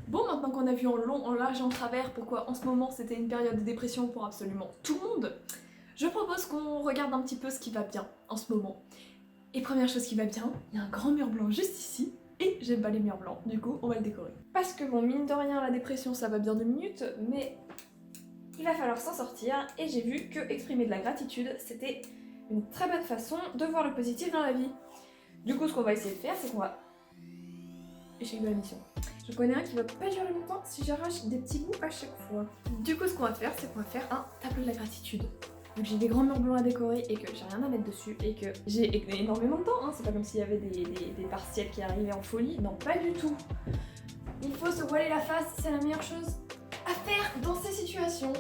Bon, maintenant qu'on a vu en long, en large et en travers pourquoi en ce moment c'était une période de dépression pour absolument tout le monde, je propose qu'on regarde un petit peu ce qui va bien en ce moment. Et première chose qui va bien, il y a un grand mur blanc juste ici, et j'aime pas les murs blancs, du coup on va le décorer. Parce que bon, mine de rien, la dépression ça va bien 2 minutes, mais il va falloir s'en sortir, et j'ai vu que exprimer de la gratitude, c'était une très bonne façon de voir le positif dans la vie. Du coup, ce qu'on va essayer de faire, c'est qu'on va échec de la mission. Je connais un qui va pas durer longtemps si j'arrache des petits bouts à chaque fois. Du coup, ce qu'on va faire, c'est qu'on va faire un tableau de la gratitude. Donc j'ai des grands murs blancs à décorer et que j'ai rien à mettre dessus et que j'ai énormément de temps, hein. C'est pas comme s'il y avait des partiels qui arrivaient en folie. Non, pas du tout. Il faut se voiler la face, c'est la meilleure chose à faire dans ces situations.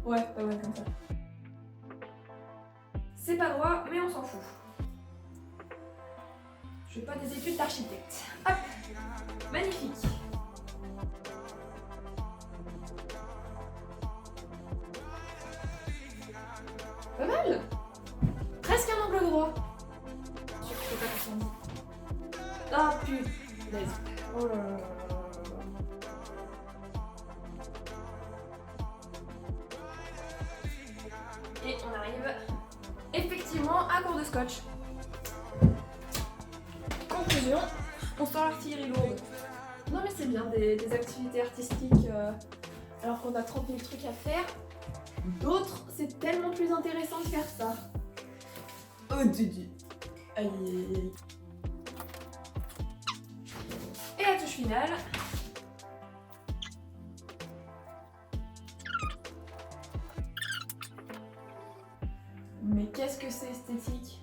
Ouais, comme ça. C'est pas droit, mais on s'en fout. Je fais pas des études d'architecte. Hop, magnifique. Pas mal. Presque un angle droit. Je fais pas descendre. Ah punaise. Oh là là là là. Et on arrive effectivement à court de scotch. Conclusion, on sort l'artillerie lourde. Non mais c'est bien des activités artistiques alors qu'on a 30 000 trucs à faire. D'autres, c'est tellement plus intéressant de faire ça. Oh Didi. Aïe aïe aïe. Et la touche finale. Mais qu'est-ce que c'est esthétique.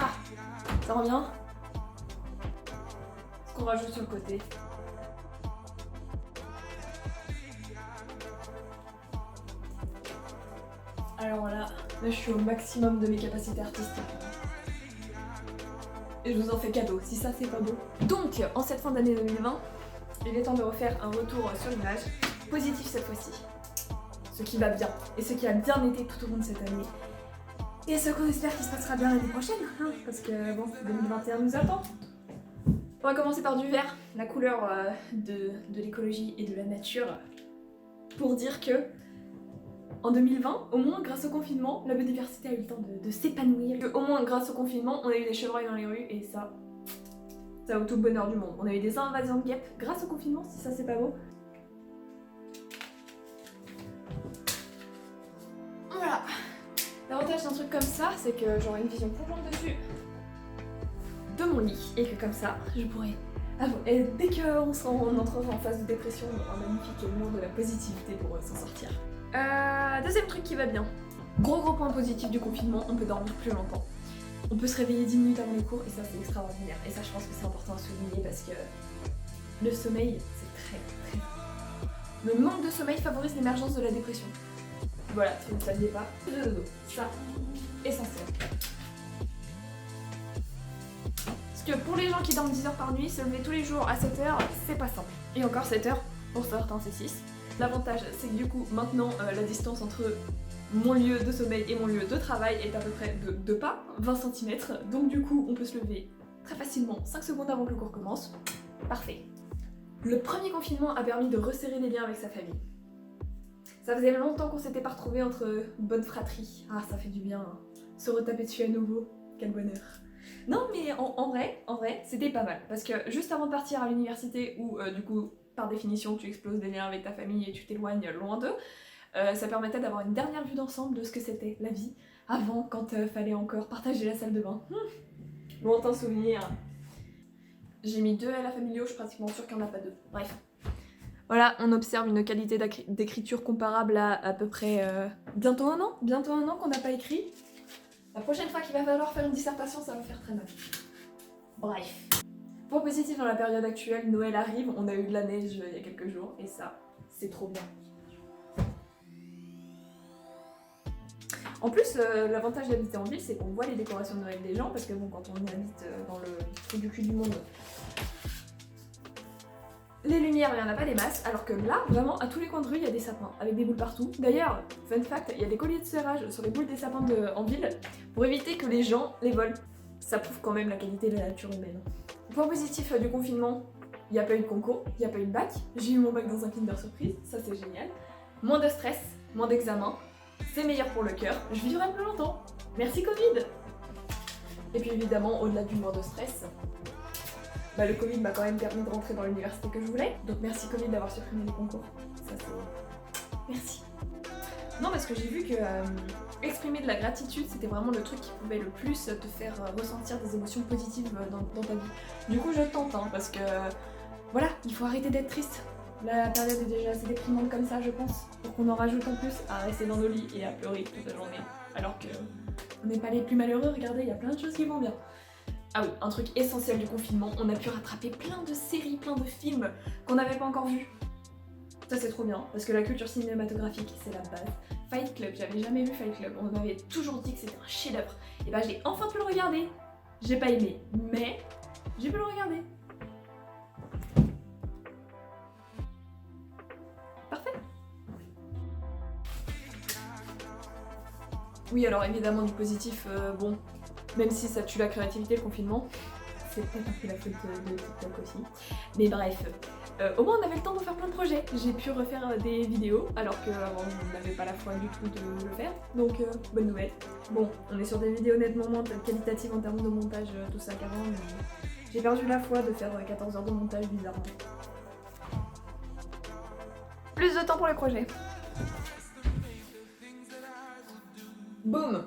Ah, ça revient. Ce qu'on rajoute sur le côté. Alors là je suis au maximum de mes capacités artistiques. Et je vous en fais cadeau, si ça c'est pas beau. Donc, en cette fin d'année 2020, il est temps de refaire un retour sur l'image, positif cette fois-ci. Ce qui va bien, et ce qui a bien été tout au long de cette année. Et ce qu'on espère qu'il se passera bien l'année prochaine, hein, parce que bon, 2021 nous attend. On va commencer par du vert, la couleur de l'écologie et de la nature, pour dire que en 2020, au moins grâce au confinement, la biodiversité a eu le temps de s'épanouir. Au moins grâce au confinement, on a eu des chevreuils dans les rues et ça vaut tout le bonheur du monde. On a eu des invasions de guêpes grâce au confinement, si ça c'est pas beau. Voilà. L'avantage d'un truc comme ça, c'est que j'aurai une vision plongeante dessus de mon lit et que comme ça, je pourrai... Et dès qu'on entrera en phase de dépression, on aura un magnifique élément de la positivité pour s'en sortir. Deuxième truc qui va bien. Gros point positif du confinement, on peut dormir plus longtemps. On peut se réveiller 10 minutes avant les cours et ça c'est extraordinaire. Et ça je pense que c'est important à souligner parce que le sommeil c'est très. Le manque de sommeil favorise l'émergence de la dépression. Voilà, si vous ne saviez pas, le dodo, ça, essentiel. Parce que pour les gens qui dorment 10 heures par nuit, se lever tous les jours à 7 heures, c'est pas simple. Et encore 7 heures, pour certains c'est 6. L'avantage, c'est que du coup, maintenant, la distance entre mon lieu de sommeil et mon lieu de travail est à peu près de 2 pas, 20 cm. Donc du coup, on peut se lever très facilement 5 secondes avant que le cours commence. Parfait. Le premier confinement a permis de resserrer les liens avec sa famille. Ça faisait longtemps qu'on s'était pas retrouvés entre bonne fratrie. Ah, ça fait du bien, hein. Se retaper dessus à nouveau. Quel bonheur. Non, mais en vrai, c'était pas mal. Parce que juste avant de partir à l'université, où du coup, par définition, tu exploses des liens avec ta famille et tu t'éloignes loin d'eux, ça permettait d'avoir une dernière vue d'ensemble de ce que c'était la vie avant, quand fallait encore partager la salle de bain. Lointain souvenir. J'ai mis 2 L à familiaux, je suis pratiquement sûre qu'il n'y en a pas 2. Bref. Voilà, on observe une qualité d'écriture comparable à peu près bientôt un an qu'on n'a pas écrit. La prochaine fois qu'il va falloir faire une dissertation, ça va faire très mal. Bref. Point positif dans la période actuelle, Noël arrive, on a eu de la neige il y a quelques jours, et ça, c'est trop bien. En plus, l'avantage d'habiter en ville, c'est qu'on voit les décorations de Noël des gens, parce que bon, quand on habite dans le trou du cul du monde, les lumières, il n'y en a pas des masses, alors que là, vraiment, à tous les coins de rue, il y a des sapins, avec des boules partout. D'ailleurs, fun fact, il y a des colliers de serrage sur les boules des sapins en ville, pour éviter que les gens les volent. Ça prouve quand même la qualité de la nature humaine. Point positif du confinement, il n'y a pas eu de concours, il n'y a pas eu de bac. J'ai eu mon bac dans un Kinder Surprise, ça c'est génial. Moins de stress, moins d'examens, c'est meilleur pour le cœur, je vivrai plus longtemps. Merci Covid. Et puis évidemment, au-delà du moins de stress, le Covid m'a quand même permis de rentrer dans l'université que je voulais. Donc merci Covid d'avoir supprimé les concours. Ça c'est... Merci. Non, parce que j'ai vu que exprimer de la gratitude, c'était vraiment le truc qui pouvait le plus te faire ressentir des émotions positives dans ta vie. Du coup, je tente, hein, parce que voilà, il faut arrêter d'être triste. La période est déjà assez déprimante comme ça, je pense, pour qu'on en rajoute en plus à rester dans nos lits et à pleurer toute la journée. Alors que on n'est pas les plus malheureux, regardez, il y a plein de choses qui vont bien. Ah oui, un truc essentiel du confinement, on a pu rattraper plein de séries, plein de films qu'on n'avait pas encore vus. Ça c'est trop bien, parce que la culture cinématographique, c'est la base. Fight Club, j'avais jamais vu Fight Club, on m'avait toujours dit que c'était un chef-d'œuvre. Et bah j'ai enfin pu le regarder. J'ai pas aimé, mais j'ai pu le regarder. Parfait. Oui, alors évidemment du positif, bon, même si ça tue la créativité le confinement, c'est peut-être un peu la faute de TikTok aussi. Mais bref, au moins on avait le temps de faire plein de projets. J'ai pu refaire des vidéos alors qu'avant je n'avais pas la foi du tout de le faire. Donc bonne nouvelle. Bon, on est sur des vidéos nettement moins qualitatives en termes de montage, tout ça qu'avant, mais j'ai perdu la foi de faire 14 heures de montage bizarrement. Plus de temps pour les projets. Boum!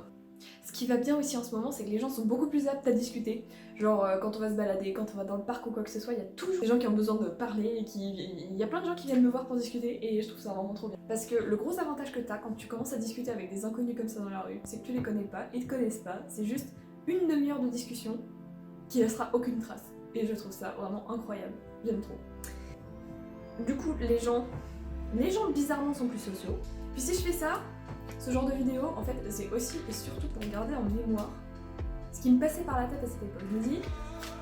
Ce qui va bien aussi en ce moment, c'est que les gens sont beaucoup plus aptes à discuter. Genre quand on va se balader, quand on va dans le parc ou quoi que ce soit, il y a toujours des gens qui ont besoin de parler et il y a plein de gens qui viennent me voir pour discuter et je trouve ça vraiment trop bien. Parce que le gros avantage que t'as quand tu commences à discuter avec des inconnus comme ça dans la rue, c'est que tu les connais pas, ils te connaissent pas, c'est juste une demi-heure de discussion qui laissera aucune trace. Et je trouve ça vraiment incroyable, j'aime trop. Du coup, les gens bizarrement sont plus sociaux. Puis si je fais ça, ce genre de vidéo, en fait, c'est aussi et surtout pour garder en mémoire ce qui me passait par la tête à cette époque. Je me dis,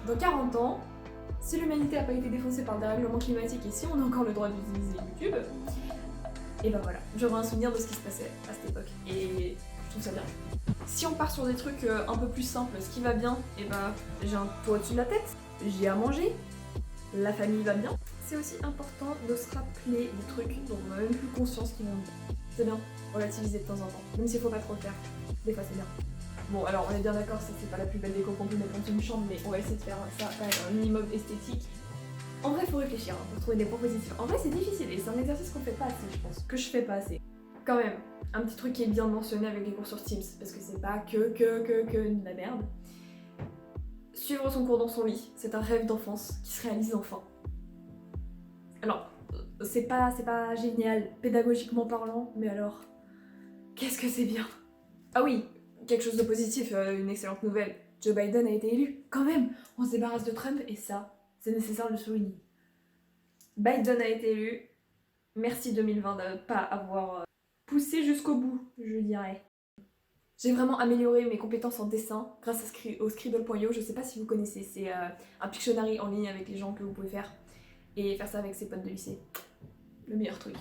dans 40 ans, si l'humanité n'a pas été défoncée par le dérèglement climatique et si on a encore le droit d'utiliser YouTube, et ben voilà, j'aurai un souvenir de ce qui se passait à cette époque. Et je trouve ça bien. Si on part sur des trucs un peu plus simples, ce qui va bien, et ben j'ai un toit au-dessus de la tête, j'ai à manger, la famille va bien. C'est aussi important de se rappeler des trucs dont on n'a même plus conscience qui vont bien. C'est bien, relativiser de temps en temps, même s'il faut pas trop le faire. Des fois c'est bien. Bon alors on est bien d'accord, ça c'est pas la plus belle déco qu'on peut mettre dans une chambre, mais on va essayer de faire ça quand même un minimum esthétique. En vrai faut réfléchir hein, pour trouver des points positifs. En vrai c'est difficile et c'est un exercice qu'on fait pas assez je pense, que je fais pas assez. Quand même, un petit truc qui est bien mentionné avec les cours sur Teams, parce que c'est pas que de la merde. Suivre son cours dans son lit, c'est un rêve d'enfance qui se réalise enfin. Alors, c'est pas génial pédagogiquement parlant, mais alors, qu'est-ce que c'est bien. Ah oui, quelque chose de positif, une excellente nouvelle. Joe Biden a été élu. Quand même, on se débarrasse de Trump et ça, c'est nécessaire de le souligner. Biden a été élu. Merci 2020 de ne pas avoir poussé jusqu'au bout, je dirais. J'ai vraiment amélioré mes compétences en dessin grâce au Scribble.io. Je sais pas si vous connaissez, c'est un Pictionary en ligne avec les gens que vous pouvez faire. Et faire ça avec ses potes de lycée. Le meilleur truc.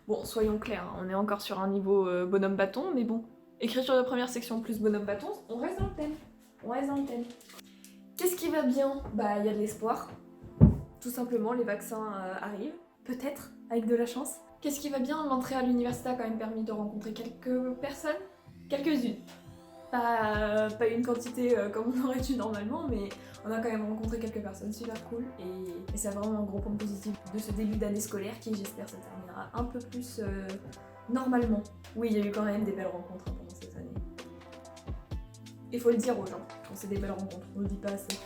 Bon, soyons clairs, hein, on est encore sur un niveau bonhomme bâton, mais bon. Écriture de première section plus bonhomme bâton, on reste dans le thème. On reste dans le thème. Qu'est-ce qui va bien? Bah, il y a de l'espoir. Tout simplement, les vaccins arrivent. Peut-être, avec de la chance. Qu'est-ce qui va bien? L'entrée à l'université a quand même permis de rencontrer quelques personnes. Quelques-unes. Pas une quantité comme on aurait dû normalement, mais on a quand même rencontré quelques personnes super cool et c'est vraiment un gros point positif de ce début d'année scolaire qui j'espère se terminera un peu plus normalement. Oui, il y a eu quand même des belles rencontres pendant cette année. Il faut le dire aux gens quand c'est des belles rencontres, on le dit pas assez.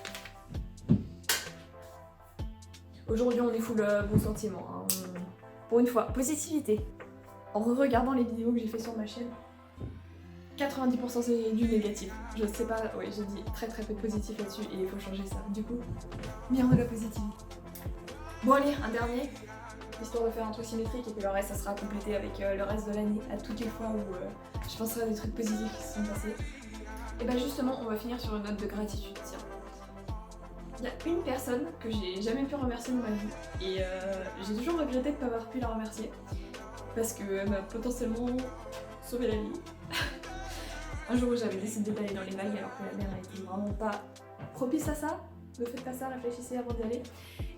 Aujourd'hui on est full bon sentiment, hein. Pour une fois, positivité. En regardant les vidéos que j'ai fait sur ma chaîne, 90% c'est du négatif. Je sais pas, oui j'ai dit très peu de positif là-dessus et il faut changer ça. Du coup, bien de la positivité. Bon allez, un dernier, histoire de faire un truc symétrique et puis le reste ça sera complété avec le reste de l'année à toutes les fois où je penserai à des trucs positifs qui se sont passés. Et bah justement on va finir sur une note de gratitude, tiens. Il y a une personne que j'ai jamais pu remercier de ma vie et j'ai toujours regretté de ne pas avoir pu la remercier parce qu'elle m'a potentiellement sauvé la vie. Un jour où j'avais décidé d'aller dans les vagues alors que la mer n'était vraiment pas propice à ça, ne faites pas ça, réfléchissez avant d'y aller.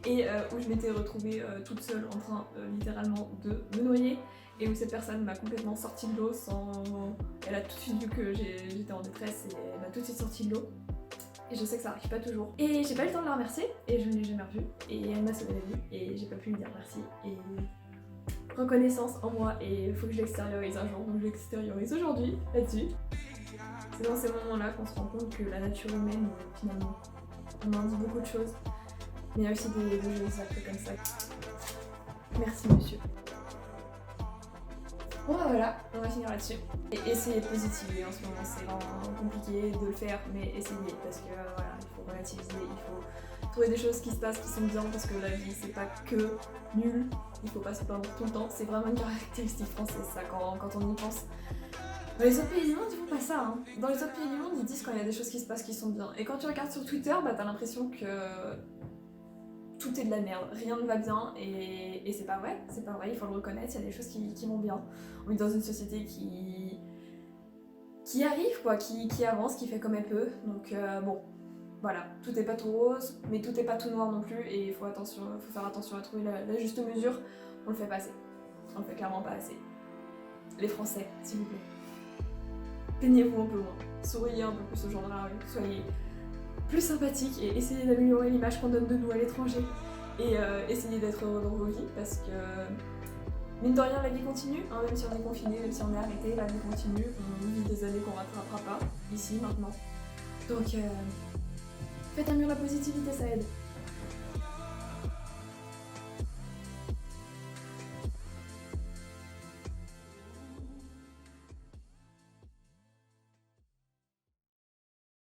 Et où je m'étais retrouvée toute seule en train littéralement de me noyer. Et où cette personne m'a complètement sortie de l'eau sans... Elle a tout de suite vu que j'étais en détresse et elle m'a tout de suite sortie de l'eau. Et je sais que ça arrive pas toujours. Et j'ai pas eu le temps de la remercier et je ne l'ai jamais revue. Et elle m'a sauvé la vie et j'ai pas pu lui dire merci. Et reconnaissance en moi et il faut que je l'extériorise un jour. Donc je l'extériorise aujourd'hui là-dessus. C'est dans ces moments-là qu'on se rend compte que la nature humaine, finalement, on en dit beaucoup de choses. Mais il y a aussi des jolis actes comme ça. Merci monsieur. Bon bah voilà, on va finir là-dessus. Et essayez de positiver en ce moment, c'est vraiment compliqué de le faire, mais essayez parce que voilà, il faut relativiser, il faut trouver des choses qui se passent qui sont bien parce que la vie c'est pas que nul, il faut pas se plaindre tout le temps, c'est vraiment une caractéristique française ça quand on y pense. Dans les autres pays du monde ils font pas ça, hein. Dans les autres pays du monde ils disent quand il y a des choses qui se passent qui sont bien. Et quand tu regardes sur Twitter, bah t'as l'impression que tout est de la merde, rien ne va bien et c'est pas vrai, il faut le reconnaître, il y a des choses qui vont bien. On est dans une société qui arrive quoi, qui avance, qui fait comme elle peut, donc bon, voilà, tout est pas tout rose, mais tout est pas tout noir non plus et il faut faire attention à trouver la juste mesure, on le fait pas assez, on le fait clairement pas assez. Les Français, s'il vous plaît, peignez-vous un peu moins, souriez un peu plus aux gens dans la rue, soyez plus sympathique et essayez d'améliorer l'image qu'on donne de nous à l'étranger et essayez d'être heureux dans vos vies parce que mine de rien la vie continue, hein, même si on est confiné, même si on est arrêté, la vie continue, on vit des années qu'on rattrapera pas, ici, maintenant. Donc faites un mur la positivité, ça aide.